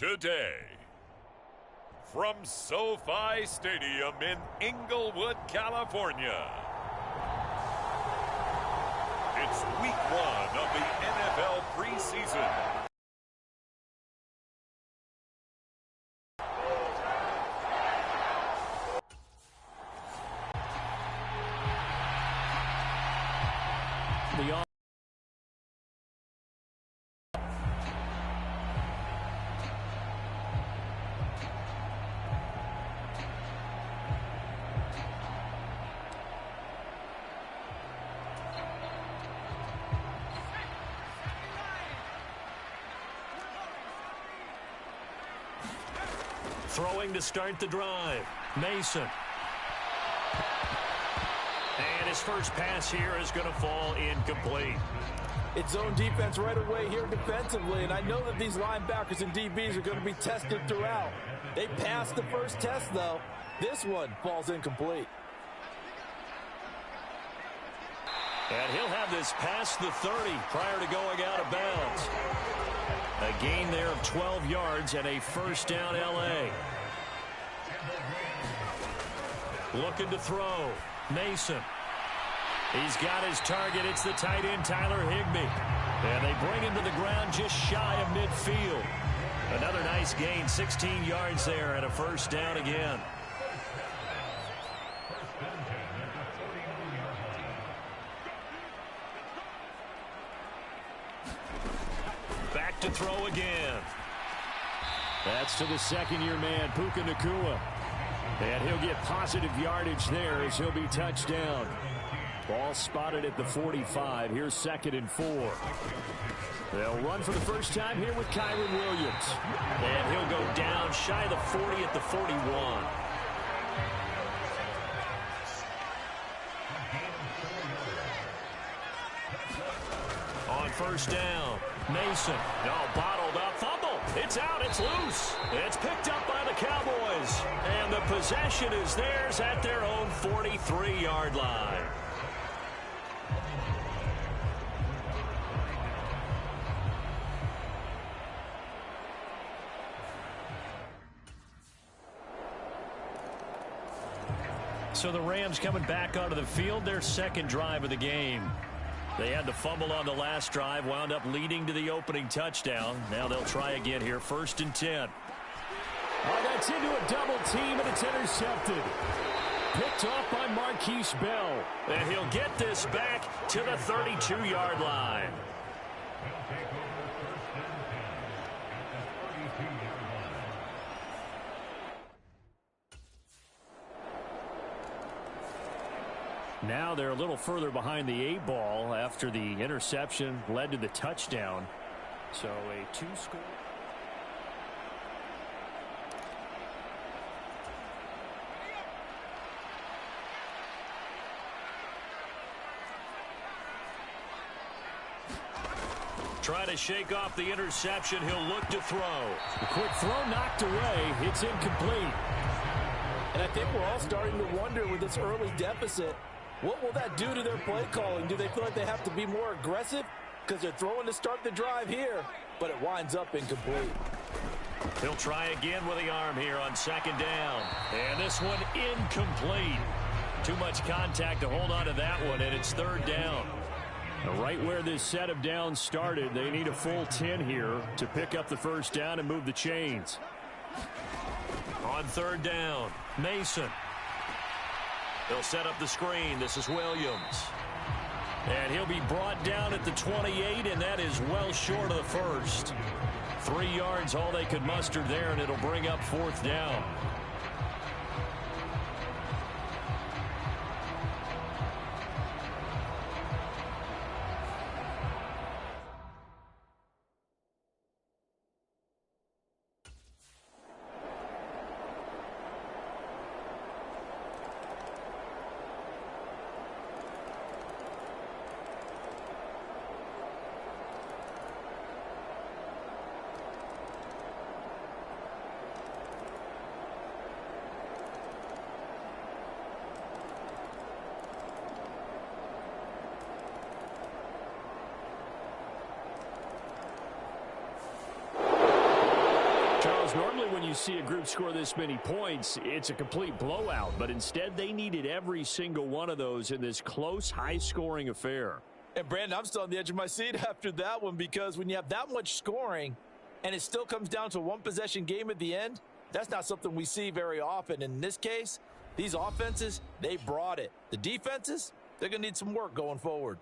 today. From SoFi Stadium in Inglewood, California, it's week 1 of the NFL preseason. Throwing to start the drive, Mason. And his first pass here is going to fall incomplete. It's zone defense right away here defensively, and I know that these linebackers and DBs are going to be tested throughout. They passed the first test, though. This one falls incomplete. And he'll have this past the 30 prior to going out of bounds. A gain there of 12 yards and a first down L.A. Looking to throw. Mason. He's got his target. It's the tight end, Tyler Higbee. And they bring him to the ground just shy of midfield. Another nice gain, 16 yards there and a first down again. Back to throw again. That's to the second-year man, Puka Nacua. And he'll get positive yardage there as he'll be touched down. Ball spotted at the 45. Here's 2nd and 4. They'll run for the first time here with Kyron Williams. And he'll go down shy of the 40 at the 41. On first down, Mason. No, bottled up, fumble. It's out, it's loose. It's picked up by the Cowboys. And the possession is theirs at their own 43-yard line. So the Rams coming back onto the field, their second drive of the game. They had the fumble on the last drive, wound up leading to the opening touchdown. Now they'll try again here, 1st and 10. Oh, that's into a double team, and it's intercepted. Picked off by Marquise Bell. And he'll get this back to the 32-yard line. Now they're a little further behind the 8-ball after the interception led to the touchdown. So a 2-score. Try to shake off the interception. He'll look to throw. A quick throw knocked away. It's incomplete. And I think we're all starting to wonder with this early deficit, what will that do to their play calling? Do they feel like they have to be more aggressive because they're throwing to start the drive here, but it winds up incomplete? He'll try again with the arm here on 2nd down. And this one incomplete. Too much contact to hold on to that one, and it's 3rd down. Right where this set of downs started, they need a full 10 here to pick up the first down and move the chains. On 3rd down, Mason. They'll set up the screen. This is Williams. And he'll be brought down at the 28, and that is well short of the first. 3 yards, all they could muster there, and it'll bring up 4th down. when you see a group score this many points, it's a complete blowout. But instead, they needed every single one of those in this close, high-scoring affair. And, Brandon, I'm still on the edge of my seat after that one because when you have that much scoring and it still comes down to a one-possession game at the end, that's not something we see very often. In this case, these offenses, they brought it. The defenses, they're going to need some work going forward.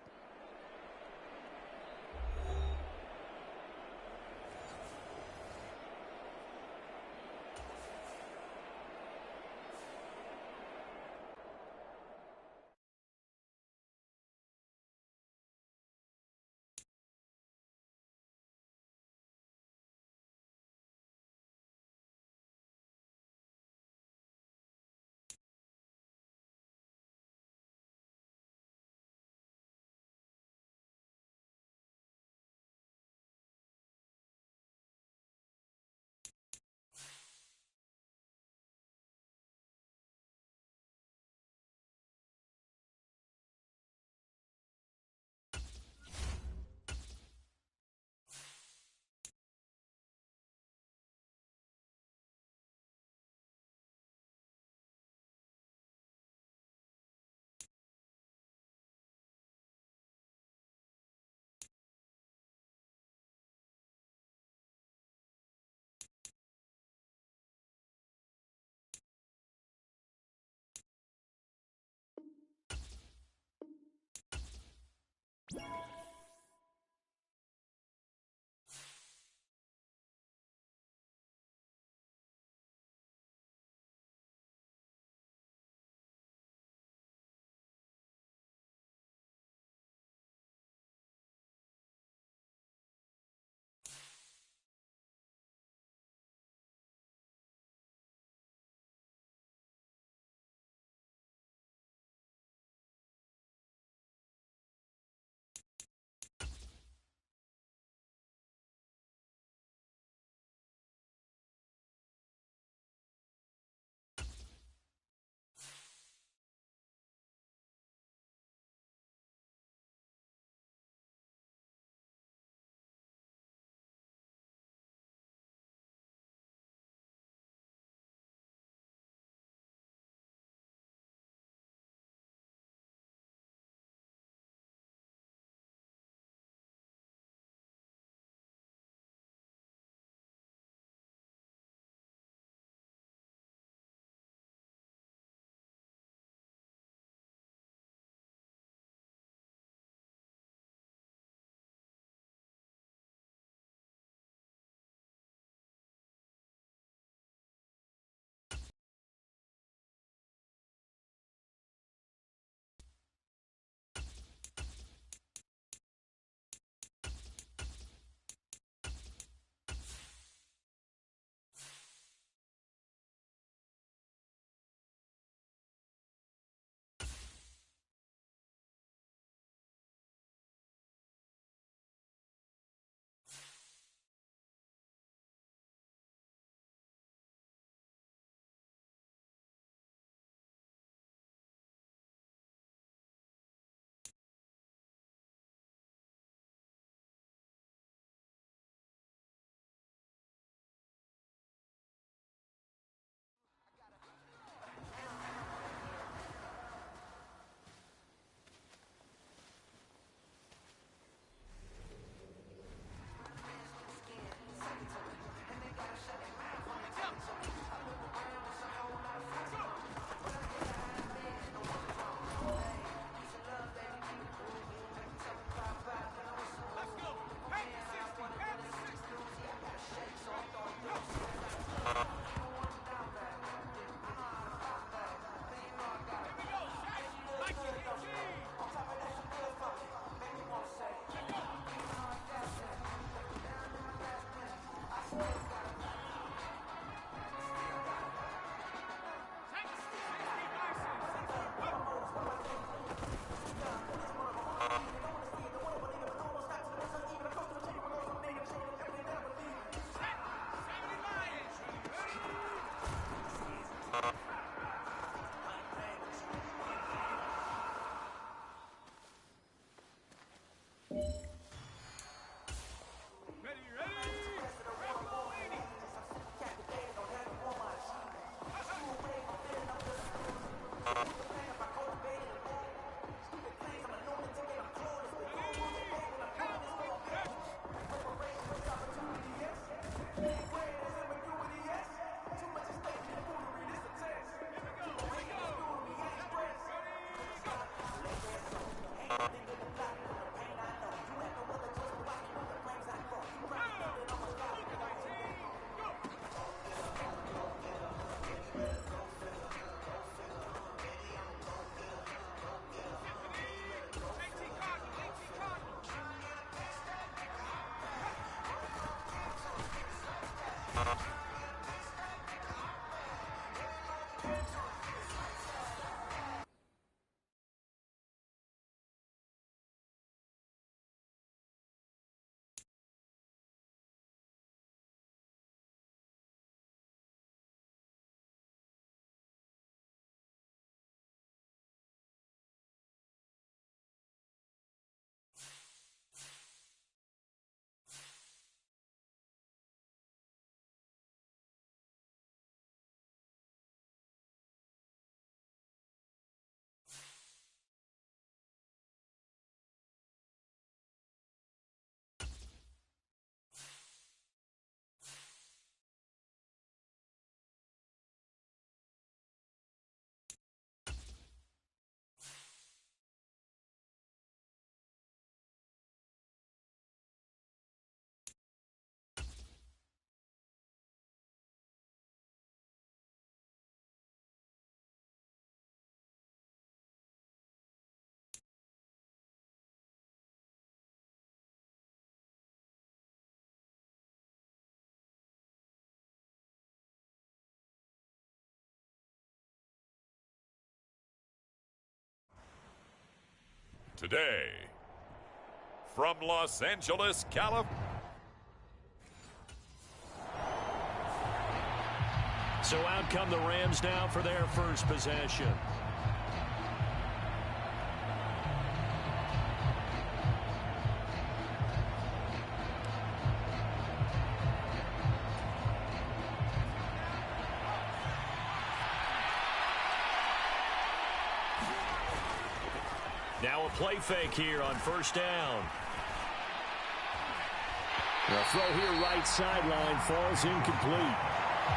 Today, from Los Angeles, California. So out come the Rams now for their first possession. Now a play fake here on first down. The throw here right sideline falls incomplete.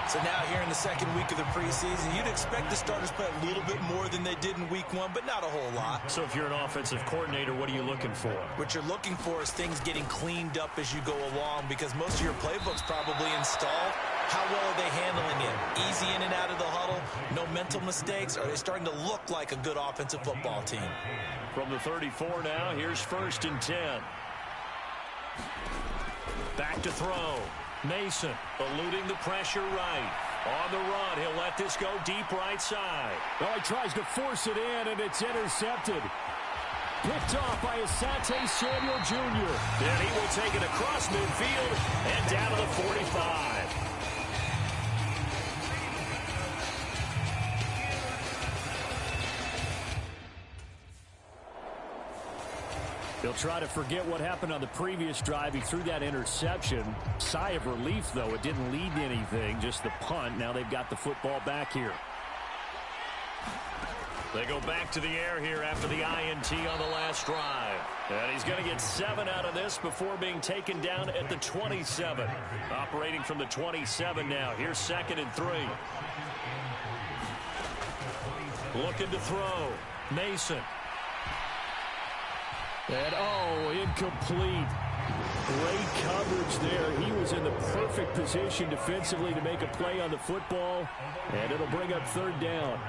So now here in the second week of the preseason, you'd expect the starters play a little bit more than they did in week one, but not a whole lot. So if you're an offensive coordinator, what are you looking for? What you're looking for is things getting cleaned up as you go along, because most of your playbook's probably installed. How well are they handling it? Easy in and out of the huddle? No mental mistakes? Are they starting to look like a good offensive football team? From the 34 now, here's 1st and 10. Back to throw. Mason eluding the pressure right. On the run, he'll let this go deep right side. Oh, he tries to force it in, and it's intercepted. Picked off by Asante Samuel Jr. And he will take it across midfield and down to the 45. He'll try to forget what happened on the previous drive. He threw that interception. Sigh of relief, though. It didn't lead to anything, just the punt. Now they've got the football back here. They go back to the air here after the INT on the last drive. And he's going to get 7 out of this before being taken down at the 27. Operating from the 27 now. Here's 2nd and 3. Looking to throw. Mason. And, oh, incomplete. Great coverage there. He was in the perfect position defensively to make a play on the football. And it'll bring up 3rd down.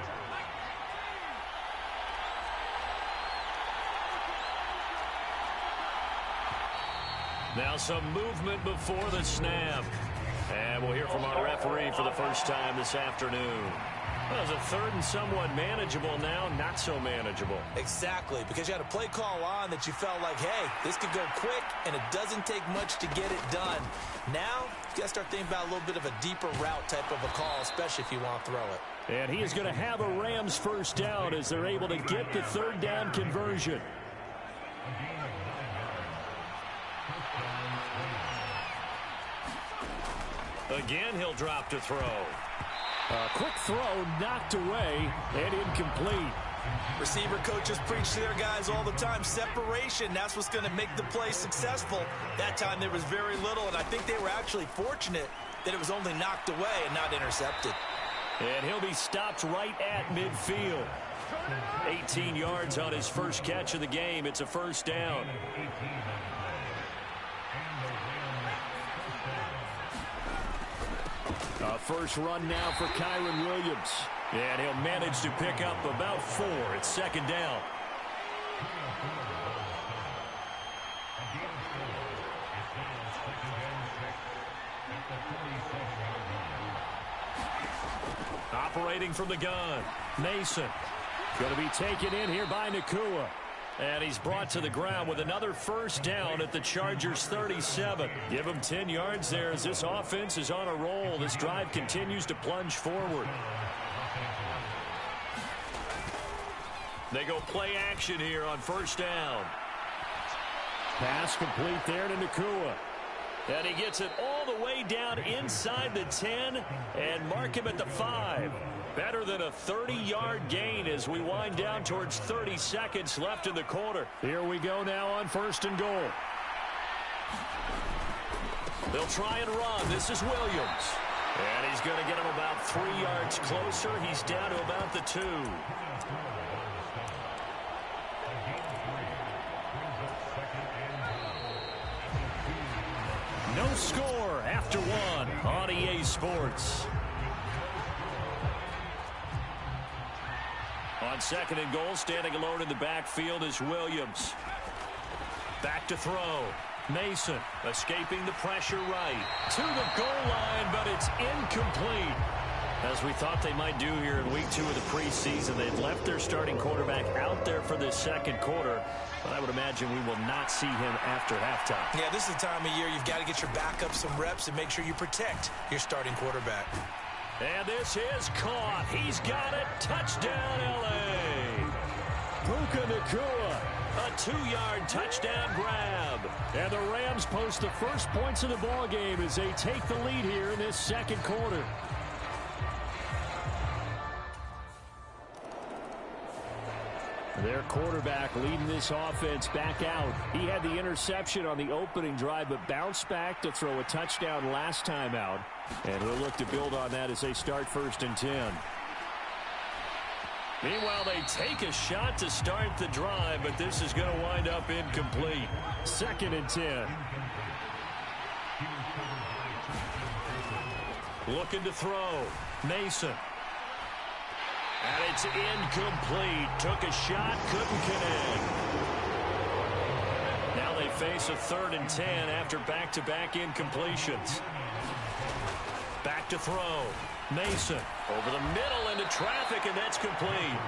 Now some movement before the snap. And we'll hear from our referee for the first time this afternoon. Well, it's a 3rd and somewhat manageable now, not so manageable. Exactly, because you had a play call on that you felt like, hey, this could go quick, and it doesn't take much to get it done. Now, you got to start thinking about a little bit of a deeper route type of a call, especially if you want to throw it. And he is going to have a Rams first down as they're able to get the 3rd down conversion. Again, he'll drop to throw. A quick throw knocked away and incomplete. Receiver coaches preach to their guys all the time. Separation, that's what's going to make the play successful. That time there was very little, and I think they were actually fortunate that it was only knocked away and not intercepted. And he'll be stopped right at midfield. 18 yards on his first catch of the game. It's a first down. A first run now for Kyron Williams. And he'll manage to pick up about 4. It's second down. Operating from the gun, Mason. Going to be taken in here by Nakua. And he's brought to the ground with another first down at the Chargers' 37. Give him 10 yards there as this offense is on a roll. This drive continues to plunge forward. They go play action here on first down. Pass complete there to Nakua. And he gets it all the way down inside the 10 and mark him at the 5. Better than a 30-yard gain as we wind down towards 30 seconds left in the quarter. Here we go now on first and goal. They'll try and run. This is Williams. And he's going to get him about 3 yards closer. He's down to about the 2. No score after 1 on EA Sports. On second and goal, standing alone in the backfield is Williams. Back to throw. Mason escaping the pressure right. To the goal line, but it's incomplete. As we thought they might do here in week 2 of the preseason, they've left their starting quarterback out there for this second quarter. But I would imagine we will not see him after halftime. Yeah, this is the time of year you've got to get your backup some reps and make sure you protect your starting quarterback. And this is caught. He's got it. Touchdown, L.A. Puka Nakua. A 2-yard touchdown grab. And the Rams post the first points of the ball game as they take the lead here in this second quarter. Their quarterback leading this offense back out. He had the interception on the opening drive, but bounced back to throw a touchdown last time out. And he'll look to build on that as they start first and 10. Meanwhile, they take a shot to start the drive, but this is going to wind up incomplete. Second and 10. Looking to throw. Mason. And it's incomplete. Took a shot, couldn't connect. Now they face a 3rd and 10 after back-to-back incompletions. Back to throw. Mason over the middle into traffic, and that's complete.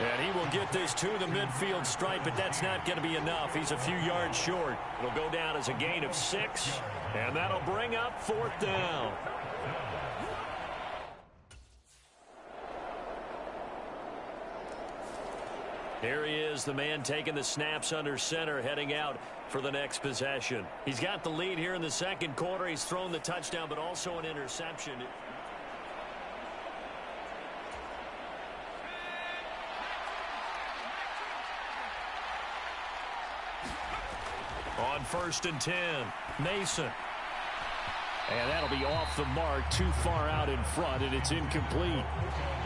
And he will get this to the midfield stripe, but that's not going to be enough. He's a few yards short. It'll go down as a gain of 6, and that'll bring up 4th down. Here he is, the man taking the snaps under center, heading out for the next possession. He's got the lead here in the second quarter. He's thrown the touchdown, but also an interception. On 1st and 10, Mason. And that'll be off the mark, too far out in front, and it's incomplete.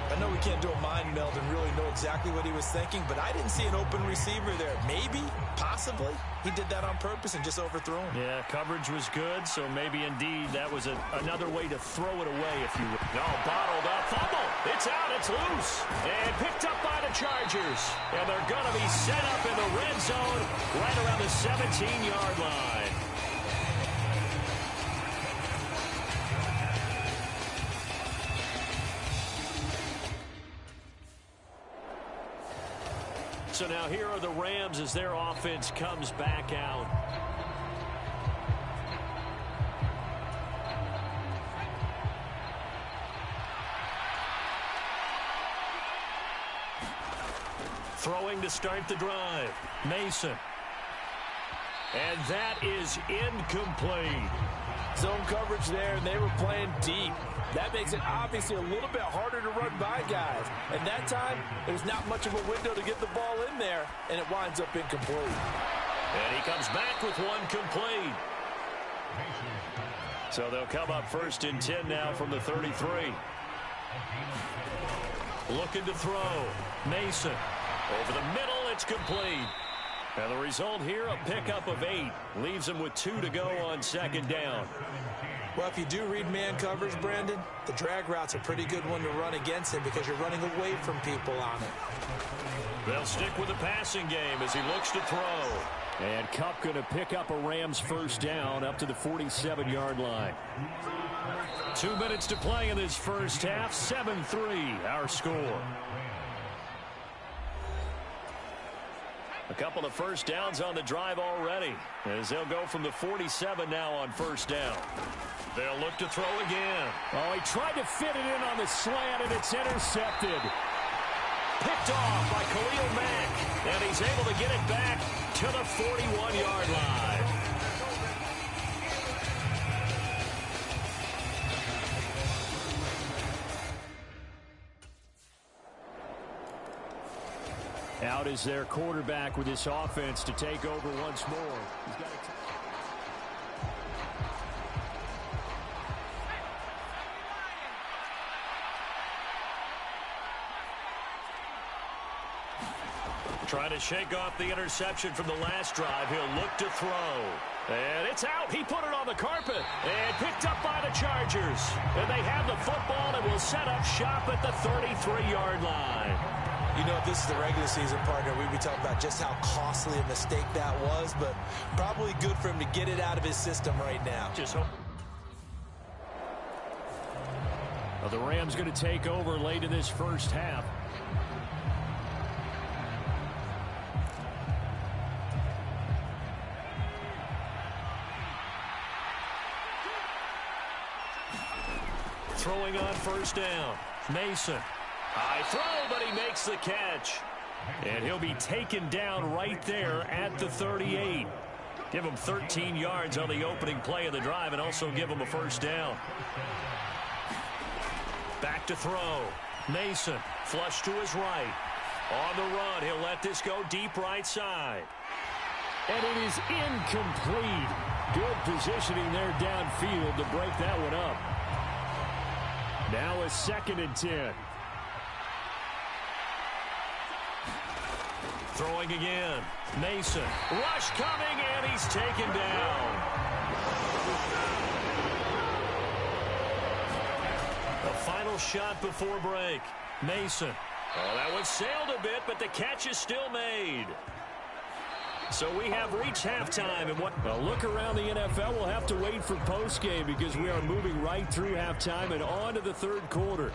I know we can't do a mind meld and really know exactly what he was thinking, but I didn't see an open receiver there. Maybe, possibly, he did that on purpose and just overthrew him. Yeah, coverage was good, so maybe indeed that was another way to throw it away, if you will. No, bottled up, fumble. It's out, it's loose. And picked up by the Chargers. And they're going to be set up in the red zone right around the 17-yard line. So now here are the Rams as their offense comes back out. Throwing to start the drive. Mason. And that is incomplete. Zone coverage there, and they were playing deep. That makes it obviously a little bit harder to run by guys. And that time, there's not much of a window to get the ball in there, and it winds up incomplete. And he comes back with one complete. So they'll come up 1st and 10 now from the 33. Looking to throw. Mason. Over the middle, it's complete. And the result here, a pickup of 8. Leaves him with 2 to go on second down. Well, if you do read man coverage, Brandon, the drag route's a pretty good one to run against him because you're running away from people on it. They'll stick with the passing game as he looks to throw. And Kupp going to pick up a Rams first down up to the 47-yard line. 2 minutes to play in this first half. 7-3, our score. A couple of first downs on the drive already as they'll go from the 47 now on first down. They'll look to throw again. Oh, he tried to fit it in on the slant, and it's intercepted. Picked off by Khalil Mack, and he's able to get it back to the 41-yard line. Out is their quarterback with this offense to take over once more. He's got Trying to shake off the interception from the last drive. He'll look to throw. And it's out. He put it on the carpet. And picked up by the Chargers. And they have the football and will set up shop at the 33-yard line. You know, if this is the regular season, partner, we'd be talking about just how costly a mistake that was, but probably good for him to get it out of his system right now. Just hope. Well, the Rams going to take over late in this first half. Throwing on first down. Mason. High throw, but he makes the catch. And he'll be taken down right there at the 38. Give him 13 yards on the opening play of the drive and also give him a first down. Back to throw. Mason. Flush to his right. On the run, he'll let this go deep right side. And it is incomplete. Good positioning there downfield to break that one up. Now a 2nd and 10. Throwing again. Mason. Rush coming, and he's taken down. The final shot before break. Mason. Oh, that one sailed a bit, but the catch is still made. So we have reached halftime. And a look around the NFL, we'll have to wait for postgame because we are moving right through halftime and on to the third quarter.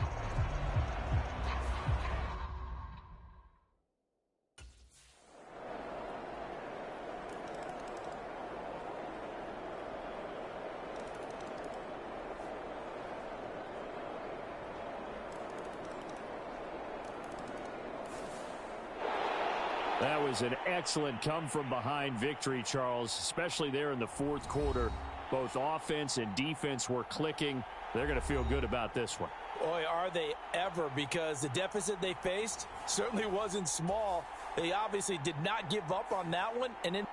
That was an excellent come-from-behind victory, Charles, especially there in the fourth quarter. Both offense and defense were clicking. They're going to feel good about this one. Boy, are they ever, because the deficit they faced certainly wasn't small. They obviously did not give up on that one. And in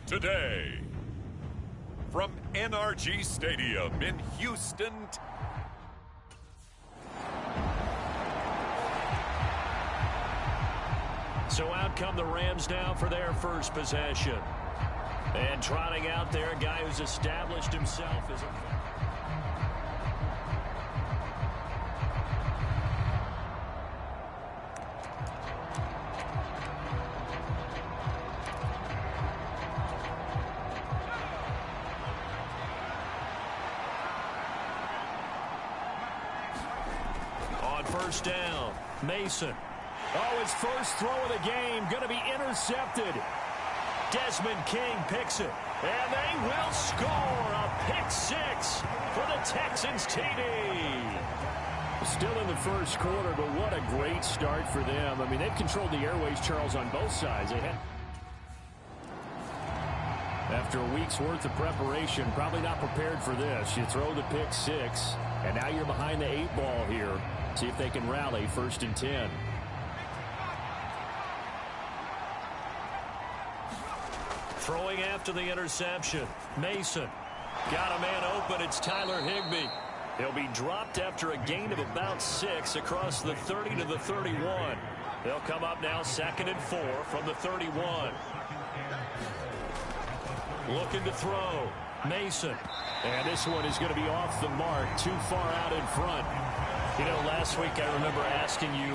today. From NRG Stadium in Houston. So out come the Rams now for their first possession. And trotting out there, a guy who's established himself as a... On first down, Mason. Oh, his first throw of the game going to be intercepted. Desmond King picks it, and they will score a pick six for the Texans TD. Still in the first quarter, but what a great start for them. I mean, they've controlled the airways, Charles, on both sides. After a week's worth of preparation, probably not prepared for this. You throw the pick six, and now you're behind the 8-ball here. See if they can rally 1st and 10. Throwing after the interception. Mason. Got a man open. It's Tyler Higbee. He'll be dropped after a gain of about 6 across the 30 to the 31. They'll come up now 2nd and 4 from the 31. Looking to throw. Mason. And this one is going to be off the mark. Too far out in front. You know, last week I remember asking you,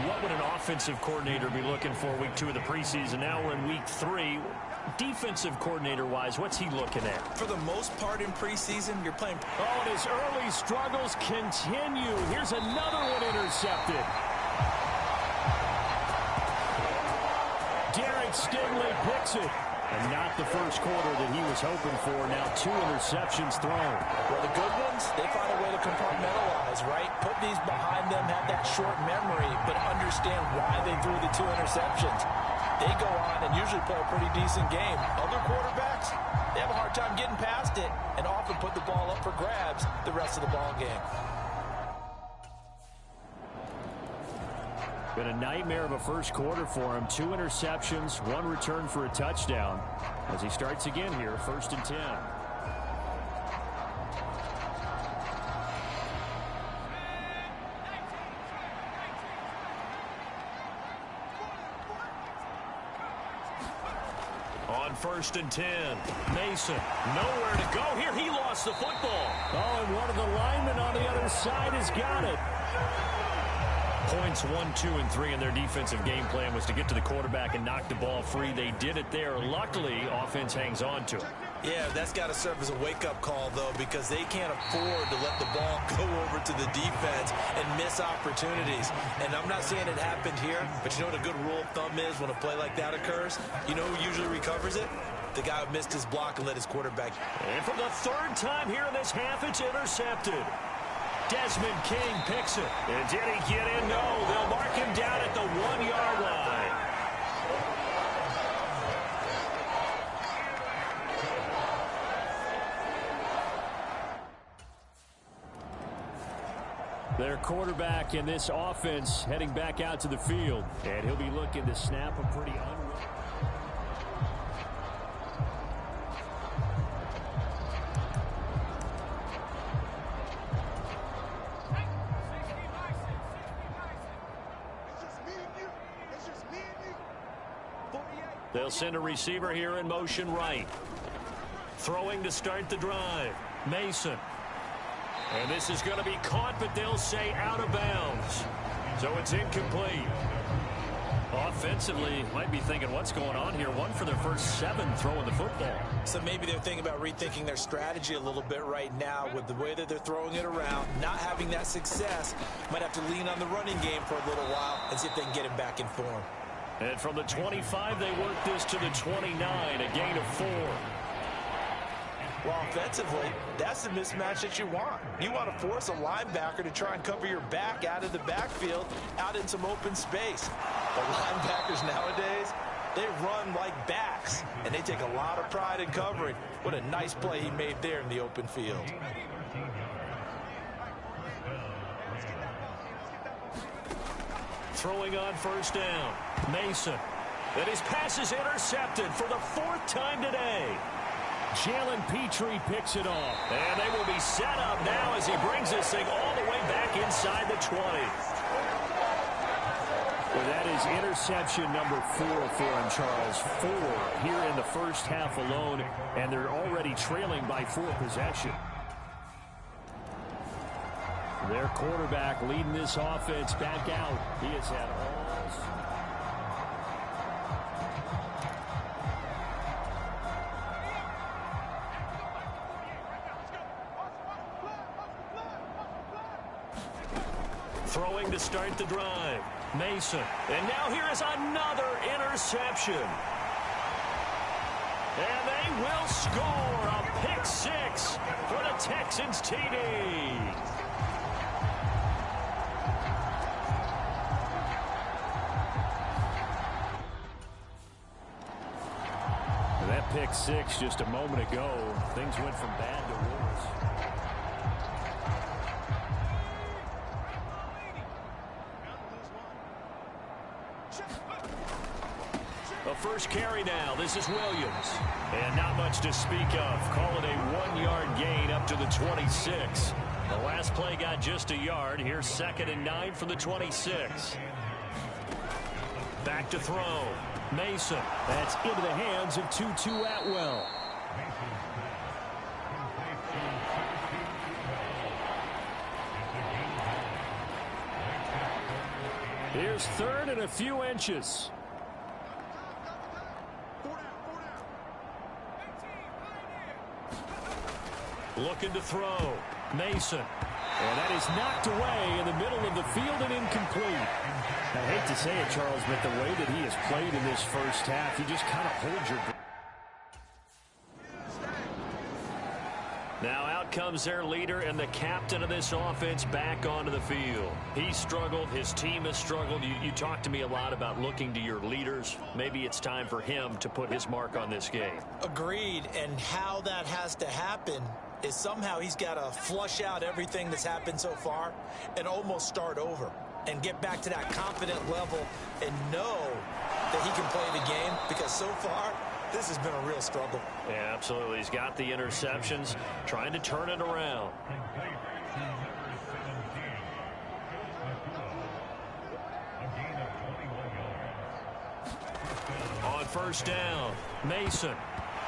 what would an offensive coordinator be looking for week 2 of the preseason? Now we're in week 3. Defensive coordinator-wise, what's he looking at? For the most part in preseason, you're playing... Oh, and his early struggles continue. Here's another one intercepted. Derek Stingley picks it. And not the first quarter that he was hoping for. Now 2 interceptions thrown. Well, the good ones, they find a way to compartmentalize, right? Put these behind them, have that short memory, but understand why they threw the 2 interceptions. They go on and usually play a pretty decent game. Other quarterbacks, they have a hard time getting past it and often put the ball up for grabs the rest of the ball game. Been a nightmare of a first quarter for him. 2 interceptions, 1 return for a touchdown. As he starts again here, 1st and 10. On 1st and 10, Mason, nowhere to go here. He lost the football. Oh, and one of the linemen on the other side has got it. Points 1, 2, and 3 in their defensive game plan was to get to the quarterback and knock the ball free. They did it there. Luckily, offense hangs on to it. Yeah, that's got to serve as a wake-up call, though, because they can't afford to let the ball go over to the defense and miss opportunities. And I'm not saying it happened here, but you know what a good rule of thumb is when a play like that occurs? You know who usually recovers it? The guy who missed his block and let his quarterback. And for the 3rd time here in this half, it's intercepted. Desmond King picks it. And did he get in? No. They'll mark him down at the 1-yard line. Their quarterback in this offense heading back out to the field. And he'll be looking to snap a pretty They'll send a receiver here in motion right. Throwing to start the drive. Mason. And this is going to be caught, but they'll say out of bounds. So it's incomplete. Offensively, might be thinking, what's going on here? 1 for their first 7 throwing the football. So maybe they're thinking about rethinking their strategy a little bit right now with the way that they're throwing it around, not having that success. Might have to lean on the running game for a little while and see if they can get him back in form. And from the 25, they work this to the 29, a gain of 4. Well, offensively, that's the mismatch that you want. You want to force a linebacker to try and cover your back out of the backfield, out in some open space. The linebackers nowadays, they run like backs, and they take a lot of pride in covering. What a nice play he made there in the open field. Throwing on first down. Mason. And his pass is intercepted for the 4th time today. Jalen Petrie picks it off. And they will be set up now as he brings this thing all the way back inside the 20. Well, that is interception number 4 for him, Charles. 4 here in the first half alone, and they're already trailing by 4 possessions. Their quarterback leading this offense back out. He has had all. Throwing to start the drive. Mason. And now here is another interception. And they will score a pick 6 for the Texans TD. That pick 6 just a moment ago. Things went from bad to worse. A first carry now. This is Williams. And not much to speak of. Call it a 1-yard gain up to the 26. The last play got just a yard. Here's 2nd and 9 from the 26. Back to throw. Mason. That's into the hands of Tutu Atwell. Here's 3rd and a few inches. Looking to throw. Mason. And that is knocked away in the middle of the field and incomplete. I hate to say it, Charles, but the way that he has played in this first half, you just kind of hold your breath. Now out comes their leader and the captain of this offense back onto the field. He struggled. His team has struggled. You talked to me a lot about looking to your leaders. Maybe it's time for him to put his mark on this game. Agreed. And how that has to happen is somehow he's got to flush out everything that's happened so far and almost start over and get back to that confident level and know that he can play the game, because so far this has been a real struggle. Yeah, absolutely. He's got the interceptions, trying to turn it around. On first down, Mason.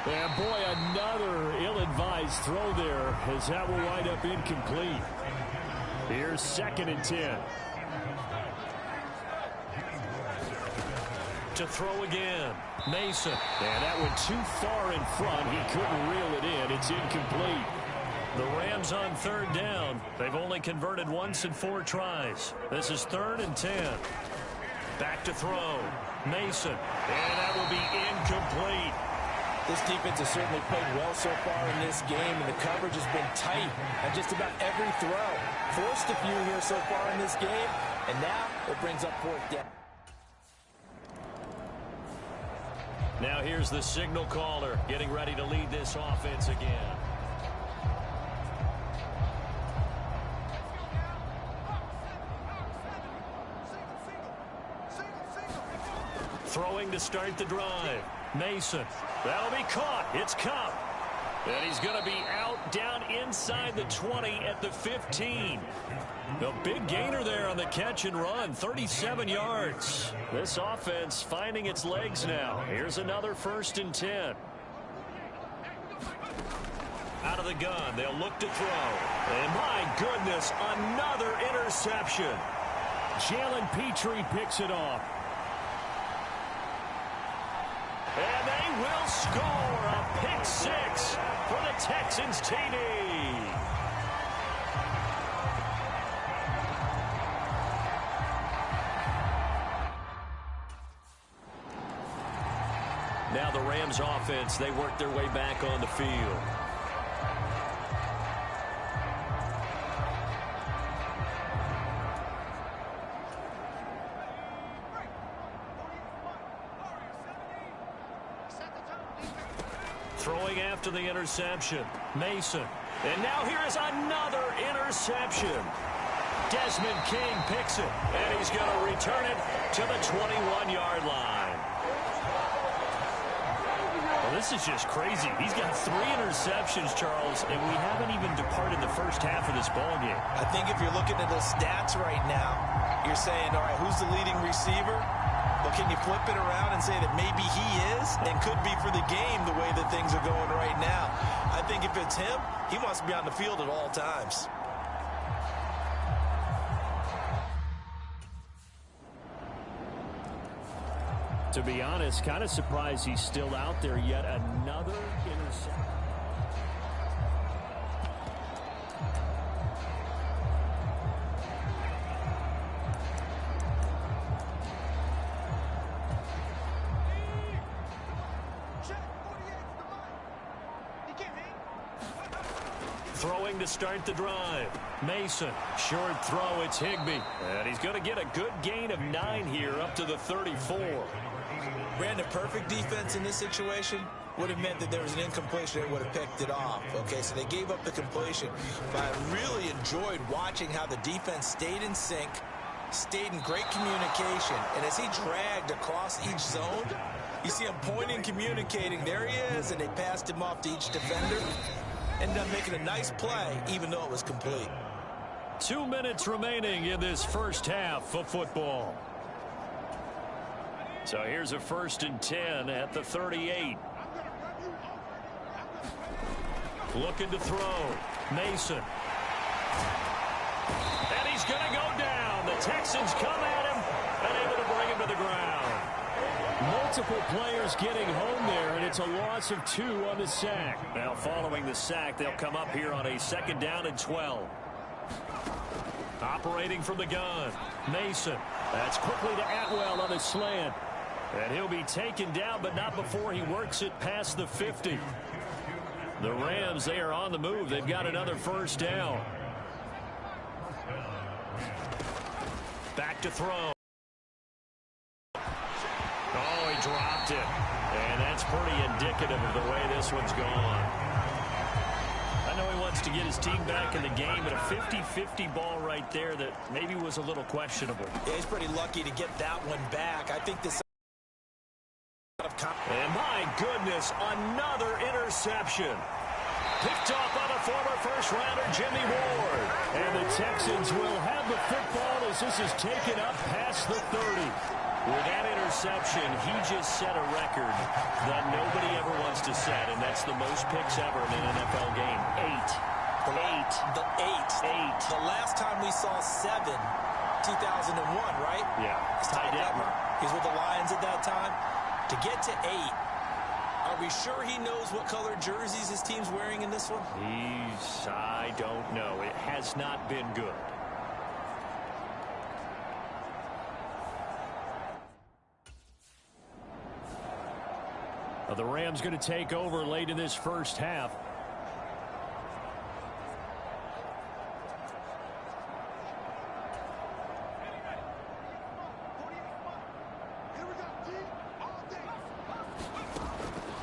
And boy, another ill-advised throw there, as that will wind up incomplete. Here's 2nd and 10. To throw again, Mason. And that went too far in front. He couldn't reel it in. It's incomplete. The Rams on 3rd down. They've only converted once in 4 tries. This is 3rd and 10. Back to throw, Mason. And that will be incomplete. This defense has certainly played well so far in this game, and the coverage has been tight on just about every throw. Forced a few here so far in this game, and now it brings up 4th down. Now here's the signal caller getting ready to lead this offense again. Throwing to start the drive. Mason. That'll be caught. It's Cup. And he's going to be out down inside the 20 at the 15. A big gainer there on the catch and run. 37 yards. This offense finding its legs now. Here's another 1st and 10. Out of the gun. They'll look to throw. And my goodness, another interception. Jalen Petrie picks it off. And they will score a pick 6 for the Texans TD. Now the Rams offense, they work their way back on the field. Throwing after the interception, Mason. And now here is another interception. Desmond King picks it, and he's going to return it to the 21-yard line. This is just crazy. He's got 3 interceptions, Charles, and we haven't even departed the first half of this ball game. I think if you're looking at the stats right now, you're saying, all right, who's the leading receiver? Well, can you flip it around and say that maybe he is and could be for the game the way that things are going right now? I think if it's him, he wants to be on the field at all times. To be honest, kind of surprised he's still out there. Yet another interception. Throwing to start the drive. Mason, short throw, it's Higbee. And he's going to get a good gain of 9 here up to the 34. Brandon, perfect defense in this situation would have meant that there was an incompletion and would have picked it off. Okay, so they gave up the completion. But I really enjoyed watching how the defense stayed in sync, stayed in great communication. And as he dragged across each zone, you see him pointing, communicating. There he is, and they passed him off to each defender. Ended up making a nice play, even though it was complete. 2 minutes remaining in this first half of football. So here's a 1st and 10 at the 38. Looking to throw. Mason. And he's going to go down. The Texans come at him and able to bring him to the ground. Multiple players getting home there, and it's a loss of 2 on the sack. Now following the sack, they'll come up here on a 2nd down and 12. Operating from the gun. Mason. That's quickly to Atwell on the slant. And he'll be taken down, but not before he works it past the 50. The Rams, they are on the move. They've got another 1st down. Back to throw. Oh, he dropped it. And that's pretty indicative of the way this one's gone. I know he wants to get his team back in the game, but a 50-50 ball right there that maybe was a little questionable. Yeah, he's pretty lucky to get that one back. I think this... And my goodness, another interception. Picked off by the former first-rounder Jimmy Ward. And the Texans will have the football as this is taken up past the 30. With that interception, he just set a record that nobody ever wants to set, and that's the most picks ever in an NFL game. 8. The last time we saw 7, 2001, right? Yeah. Ty Detmer. He's with the Lions at that time. To get to 8, are we sure he knows what color jerseys his team's wearing in this one? I don't know. It has not been good. Well, the Rams going to take over late in this first half.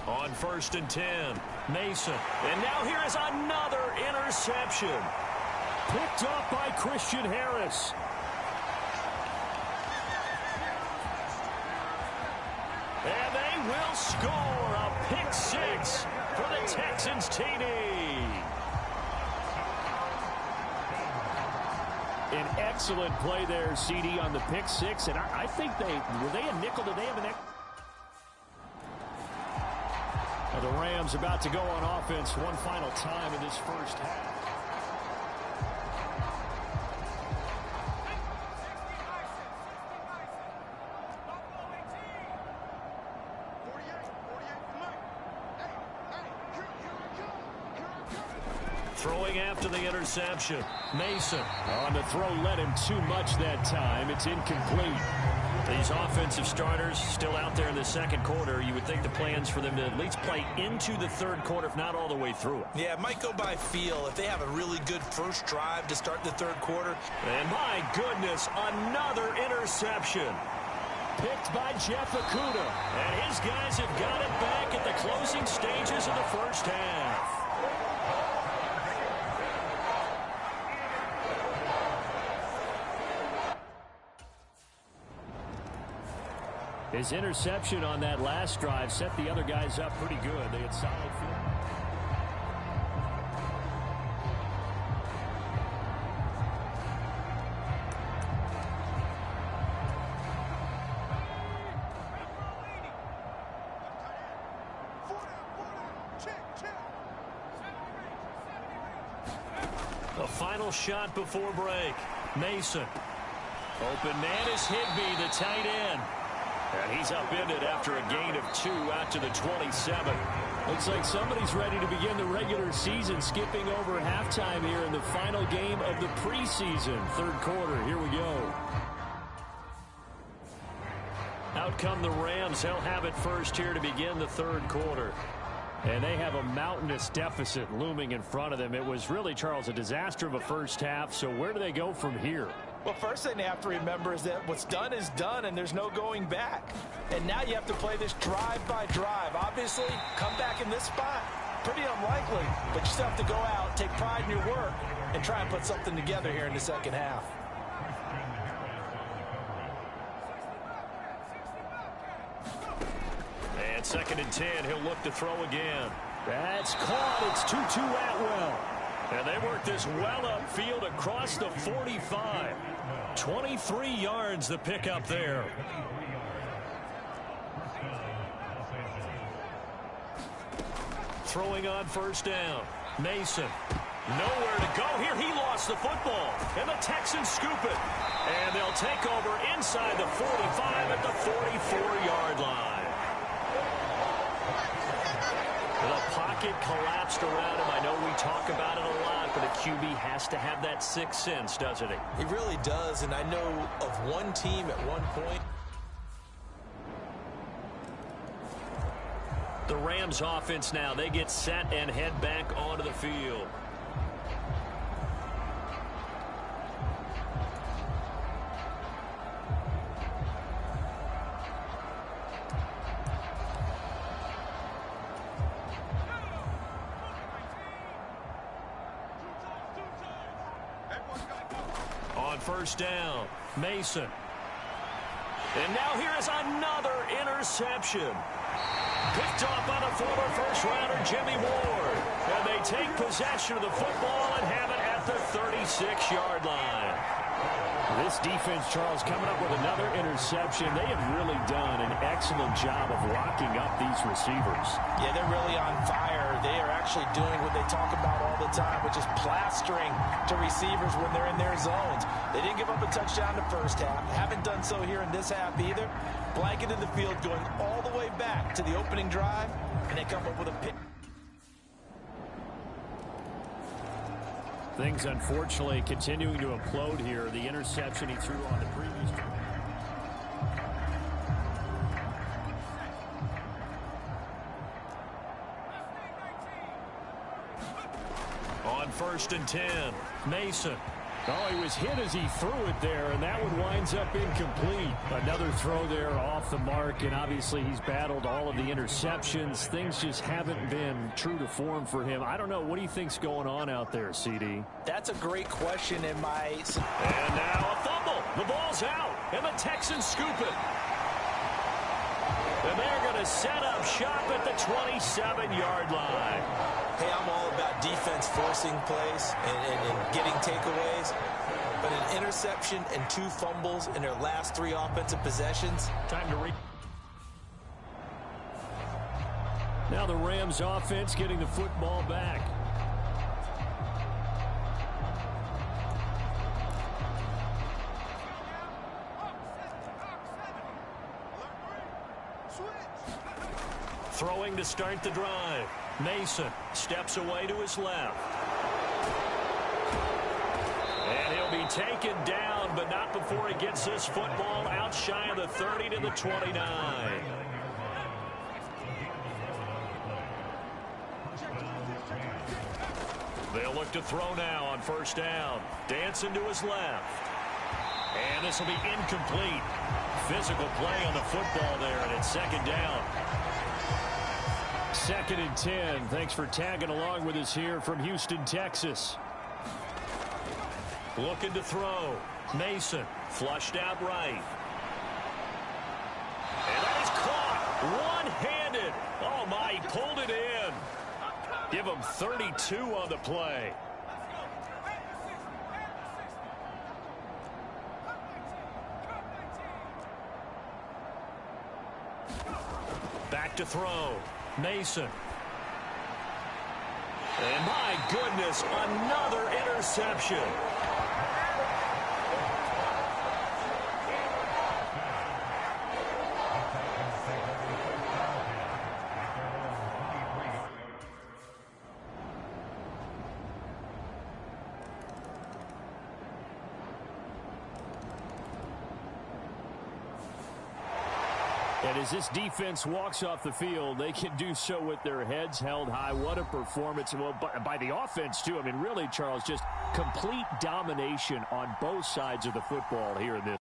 On 1st and 10, Mason. And now here is another interception. Picked off by Christian Harris. And they will score a pick 6 for the Texans TD. An excellent play there, CD, on the pick 6. And I think were they a nickel? Did they have an nickel? The Rams about to go on offense one final time in this first half. Throwing after the interception. Mason. On the throw, led him too much that time. It's incomplete. These offensive starters still out there in the 2nd quarter. You would think the plans for them to at least play into the 3rd quarter, if not all the way through it. Yeah, it might go by feel. If they have a really good first drive to start the 3rd quarter. And my goodness, another interception. Picked by Jeff Okudah. And his guys have got it back at the closing stages of the first half. His interception on that last drive set the other guys up pretty good. They had solid field. The final shot before break. Mason. Open man is Higbee, the tight end. And he's upended after a gain of 2 out to the 27. Looks like somebody's ready to begin the regular season, skipping over halftime here in the final game of the preseason. Third quarter, here we go. Out come the Rams. They'll have it first here to begin the third quarter. And they have a mountainous deficit looming in front of them. It was really, Charles, a disaster of a first half. So where do they go from here? Well, first thing they have to remember is that what's done is done, and there's no going back. And now you have to play this drive by drive. Obviously, come back in this spot, pretty unlikely. But you still have to go out, take pride in your work, and try and put something together here in the second half. And 2nd and 10, he'll look to throw again. That's caught. It's 2-2 Atwell. And they work this well upfield across the 45. 23 yards the pickup there. Throwing on first down. Mason. Nowhere to go here. He lost the football. And the Texans scoop it. And they'll take over inside the 45 at the 44-yard line. The pocket collapsed around him. I know we talk about it a lot, but a QB has to have that sixth sense, doesn't he? He really does, and I know of one team at one point. The Rams offense now, they get set and head back onto the field. First down, Mason. And now here is another interception. Picked off by the former first-rounder Jimmy Ward. And they take possession of the football and have it at the 36-yard line. This defense, Charles, coming up with another interception. They have really done an excellent job of locking up these receivers. Yeah, they're really on fire. They are actually doing what they talk about all the time, which is plastering to receivers when they're in their zones. They didn't give up a touchdown the first half. Haven't done so here in this half either. Blanketed the field going all the way back to the opening drive, and they come up with a pick. Things, unfortunately, continuing to implode here. The interception he threw on the previous drive. On 1st and 10, Mason. Oh, he was hit as he threw it there, and that one winds up incomplete. Another throw there off the mark, and obviously he's battled all of the interceptions. Things just haven't been true to form for him. I don't know. What do you think's going on out there, CD? That's a great question in my... And now a fumble. The ball's out, and the Texans scoop it. And they're going to set up shop at the 27-yard line. Hey, I'm all about defense forcing plays and getting takeaways. But an interception and 2 fumbles in their last 3 offensive possessions. Time to read. Now the Rams offense getting the football back. Throwing to start the drive. Mason steps away to his left. And he'll be taken down, but not before he gets this football out shy of the 30 to the 29. They'll look to throw now on first down. Dancing to his left. And this will be incomplete. Physical play on the football there, and it's 2nd down. 2nd and 10. Thanks for tagging along with us here from Houston, Texas. Looking to throw. Mason flushed out right. And One-handed. Oh, my, he pulled it in. Give him 32 on the play. Back to throw. Mason. And my goodness, another interception. And as this defense walks off the field, they can do so with their heads held high. What a performance. Well, by the offense, too. I mean, really, Charles, just complete domination on both sides of the football here in this.